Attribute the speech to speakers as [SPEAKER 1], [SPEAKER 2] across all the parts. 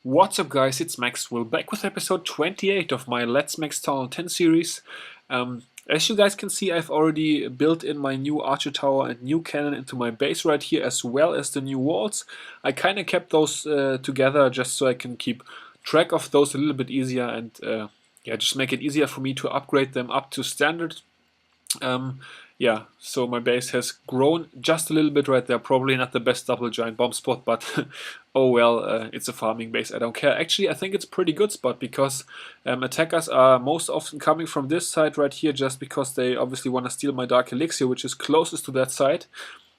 [SPEAKER 1] What's up guys, it's Maxwell back with episode 28 of my Let's Max Tower 10 series. As you guys can see, I've already built in my new archer tower and new cannon into my base right here, as well as the new walls. I kind of kept those together just so I can keep track of those a little bit easier and yeah, just make it easier for me to upgrade them up to standard. Yeah, so my base has grown just a little bit right there. Probably not the best double giant bomb spot, but oh well, it's a farming base. I don't care. Actually, I think it's a pretty good spot because attackers are most often coming from this side right here just because they obviously want to steal my Dark Elixir, which is closest to that side.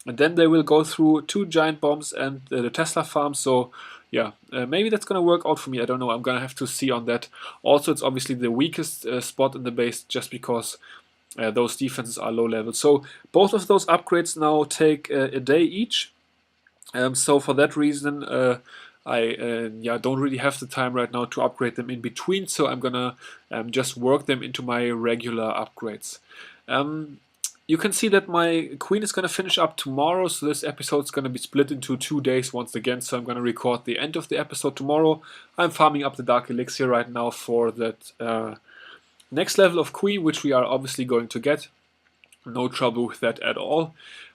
[SPEAKER 1] And then they will go through 2 giant bombs and the Tesla farm, so yeah, maybe that's gonna work out for me. I don't know, I'm gonna have to see on that. Also, it's obviously the weakest spot in the base just because those defenses are low level. So both of those upgrades now take a day each. So for that reason, I yeah, don't really have the time right now to upgrade them in between. So I'm gonna just work them into my regular upgrades. You can see that my queen is gonna finish up tomorrow. So this episode is gonna be split into 2 days once again. So I'm gonna record the end of the episode tomorrow. I'm farming up the Dark Elixir right now for that next level of queen, which we are obviously going to get. No trouble with that at all.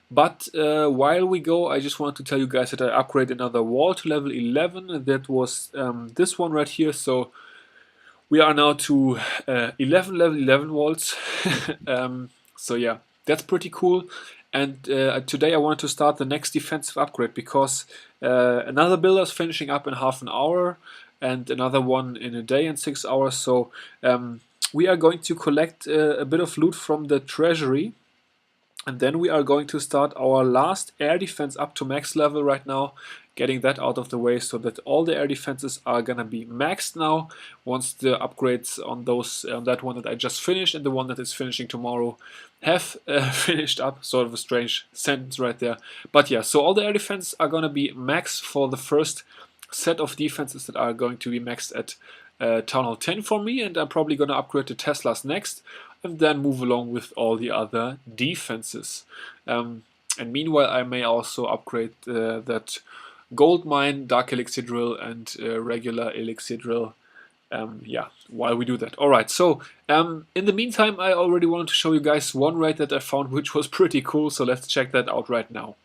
[SPEAKER 1] But while we go, I just want to tell you guys that I upgrade another wall to level 11. That was this one right here. So we are now to 11 level 11 walls. So yeah, that's pretty cool. And today I wanted to start the next defensive upgrade because another builder is finishing up in half an hour and another one in a day and 6 hours. So we are going to collect a bit of loot from the treasury, and then we are going to start our last air defense up to max level right now, getting that out of the way so that all the air defenses are gonna be maxed now once the upgrades on those that one that I just finished and the one that is finishing tomorrow have finished up. Sort of a strange sentence right there, but yeah, so all the air defenses are gonna be maxed for the first set of defenses that are going to be maxed at Town Hall 10 for me, and I'm probably going to upgrade the Teslas next and then move along with all the other defenses. And meanwhile, I may also upgrade that gold mine, Dark Elixir drill, and regular Elixir drill. Yeah, while we do that. Alright, so in the meantime, I already wanted to show you guys one raid that I found which was pretty cool, so let's check that out right now.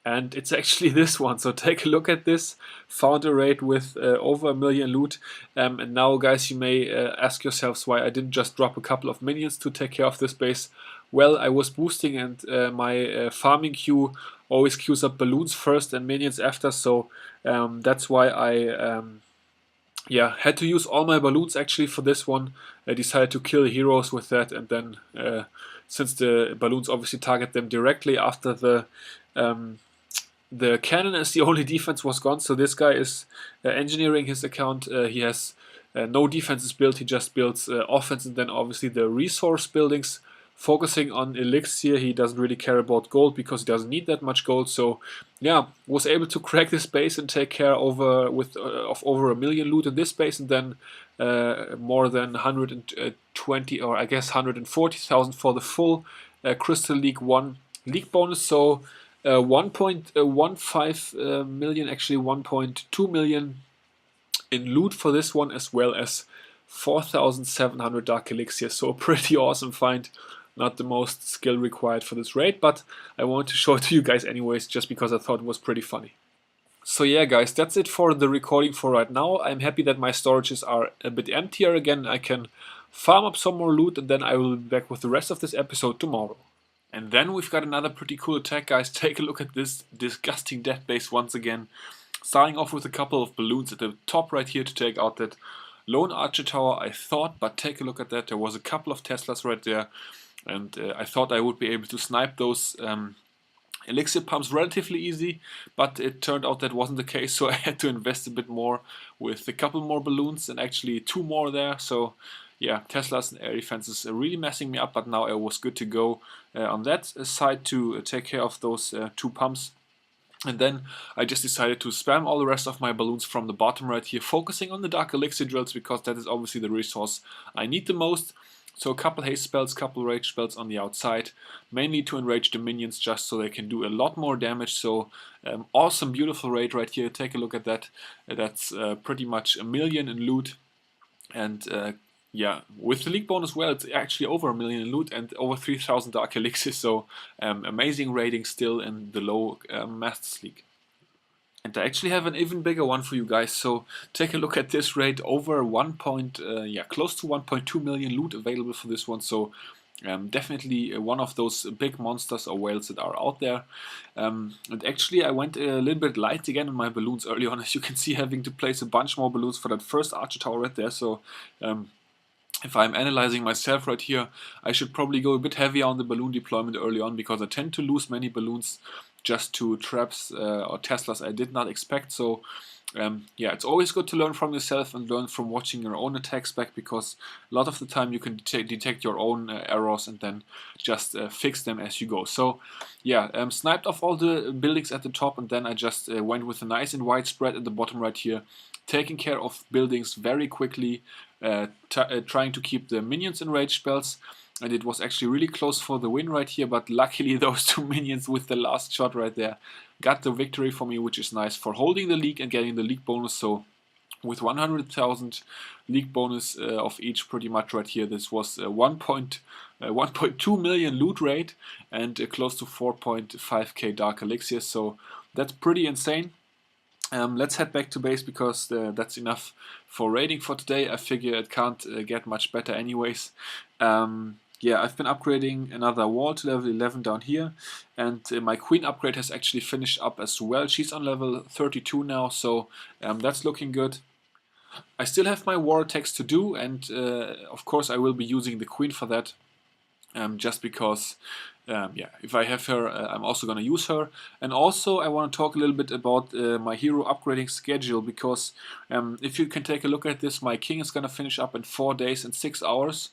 [SPEAKER 1] And it's actually this one, so take a look at this. Found a raid with over 1 million loot. And now guys, you may ask yourselves why I didn't just drop a couple of minions to take care of this base. Well, I was boosting and my farming queue always queues up balloons first and minions after, so that's why I yeah, had to use all my balloons actually for this one. I decided to kill heroes with that, and then since the balloons obviously target them directly after the cannon as the only defense was gone, so this guy is engineering his account. He has no defenses built, he just builds offense and then obviously the resource buildings, focusing on elixir. He doesn't really care about gold because he doesn't need that much gold, so yeah, was able to crack this base and take care of over 1 million loot in this base, and then more than 120 or I guess 140,000 for the full Crystal League 1 league bonus, so 1.15 million, actually 1.2 million in loot for this one, as well as 4,700 Dark Elixir. So a pretty awesome find. Not the most skill required for this raid, but I wanted to show it to you guys anyways, just because I thought it was pretty funny. So yeah guys, that's it for the recording for right now. I'm happy that my storages are a bit emptier again. I can farm up some more loot and then I will be back with the rest of this episode tomorrow. And then we've got another pretty cool attack, guys. Take a look at this disgusting death base once again. Starting off with a couple of balloons at the top right here to take out that lone archer tower, I thought, but take a look at that. There was a couple of Teslas right there, and I thought I would be able to snipe those elixir pumps relatively easy, but it turned out that wasn't the case, so I had to invest a bit more with a couple more balloons and actually 2 more there. So yeah, Teslas and air defenses are really messing me up, but now I was good to go on that side to take care of those 2 pumps. And then I just decided to spam all the rest of my balloons from the bottom right here, focusing on the Dark Elixir drills because that is obviously the resource I need the most. So a couple haste spells, couple rage spells on the outside, mainly to enrage the minions just so they can do a lot more damage. So awesome, beautiful raid right here. Take a look at that. That's pretty much 1,000,000 in loot. And yeah, with the league bonus, well, it's actually over 1,000,000 in loot and over 3,000 Dark Elixirs. So amazing raiding still in the low Masters League. And I actually have an even bigger one for you guys. So take a look at this raid. Over close to 1.2 million loot available for this one. So definitely one of those big monsters or whales that are out there. And actually I went a little bit light again on my balloons early on, as you can see, having to place a bunch more balloons for that first Archer Tower right there. So if I'm analyzing myself right here, I should probably go a bit heavier on the balloon deployment early on, because I tend to lose many balloons just to traps or Teslas I did not expect. So yeah, it's always good to learn from yourself and learn from watching your own attacks back, because a lot of the time you can detect your own errors and then just fix them as you go. So yeah, sniped off all the buildings at the top, and then I just went with a nice and wide spread at the bottom right here, taking care of buildings very quickly, trying to keep the minions in rage spells. And it was actually really close for the win right here, but luckily those two minions with the last shot right there got the victory for me, which is nice for holding the league and getting the league bonus. So with 100,000 league bonus of each pretty much right here, this was 1.2 million loot rate and close to 4.5k Dark Elixirs. So that's pretty insane. Let's head back to base, because that's enough for raiding for today. I figure it can't get much better anyways. Yeah, I've been upgrading another wall to level 11 down here, and my queen upgrade has actually finished up as well. She's on level 32 now, so that's looking good. I still have my war attacks to do, and of course I will be using the queen for that. Just because, yeah, if I have her, I'm also going to use her. And also I want to talk a little bit about my hero upgrading schedule, because if you can take a look at this, my king is going to finish up in 4 days and 6 hours.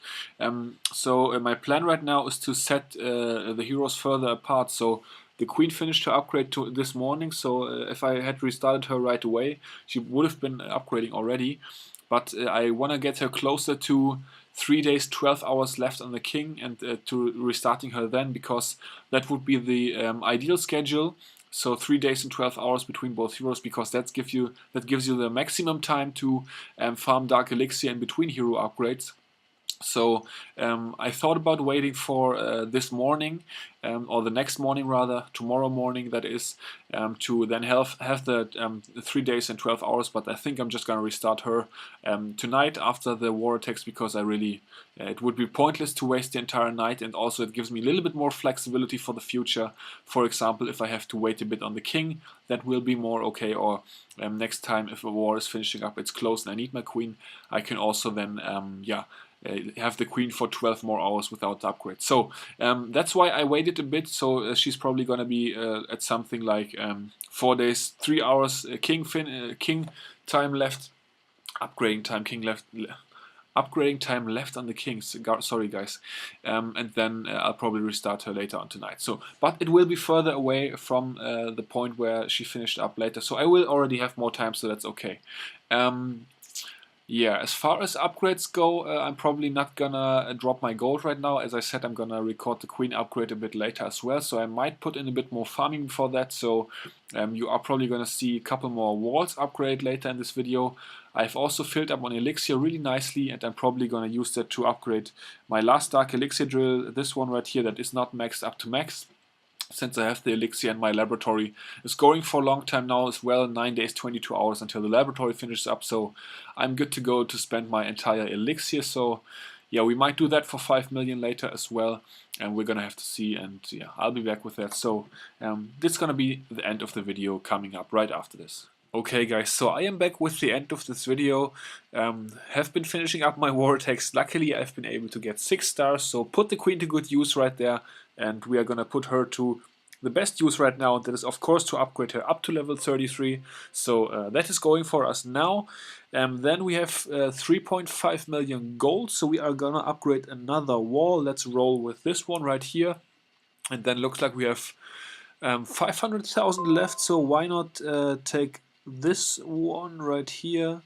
[SPEAKER 1] So my plan right now is to set the heroes further apart. So the queen finished her upgrade this morning, so if I had restarted her right away, she would have been upgrading already. But I want to get her closer to 3 days, 12 hours left on the king, and to restarting her then, because that would be the ideal schedule. So 3 days and 12 hours between both heroes, because that gives you the maximum time to farm Dark Elixir in between hero upgrades. So I thought about waiting for this morning, or the next morning rather, tomorrow morning that is, to then have the 3 days and 12 hours, but I think I'm just going to restart her tonight after the war attacks, because I really, it would be pointless to waste the entire night, and also it gives me a little bit more flexibility for the future. For example, if I have to wait a bit on the king, that will be more okay, or next time if a war is finishing up, it's close and I need my queen, I can also then, yeah, have the queen for 12 more hours without the upgrade. So that's why I waited a bit. So she's probably going to be at something like 4 days, 3 hours king time left, upgrading time left on the king. Sorry guys, and then I'll probably restart her later on tonight. So, but it will be further away from the point where she finished up later. So I will already have more time, so that's okay. Yeah, as far as upgrades go, I'm probably not gonna drop my gold right now. As I said, I'm gonna record the queen upgrade a bit later as well, so I might put in a bit more farming before that. So you are probably gonna see a couple more walls upgrade later in this video. I've also filled up on elixir really nicely, and I'm probably gonna use that to upgrade my last dark elixir drill, this one right here that is not maxed up to max. Since I have the elixir and my laboratory is going for a long time now as well, 9 days, 22 hours until the laboratory finishes up, so I'm good to go to spend my entire elixir. So yeah, we might do that for 5 million later as well, and we're gonna have to see, and yeah, I'll be back with that. So this is gonna be the end of the video coming up right after this. Okay guys, so I am back with the end of this video. Have been finishing up my war attacks. Luckily I've been able to get 6 stars, so put the queen to good use right there, and we are gonna put her to the best use right now. That is of course to upgrade her up to level 33. So that is going for us now. Then we have 3.5 million gold, so we are gonna upgrade another wall. Let's roll with this one right here, and then looks like we have 500,000 left, so why not take this one right here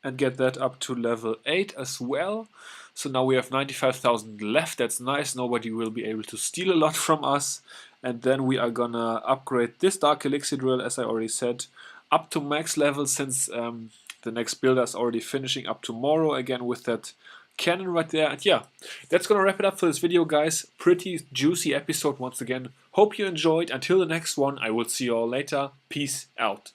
[SPEAKER 1] and get that up to level 8 as well. So now we have 95,000 left. That's nice. Nobody will be able to steal a lot from us. And then we are gonna upgrade this Dark Elixir Drill, as I already said, up to max level, since the next builder is already finishing up tomorrow again with that cannon right there. And yeah, that's gonna wrap it up for this video, guys. Pretty juicy episode once again. Hope you enjoyed. Until the next one, I will see you all later. Peace out.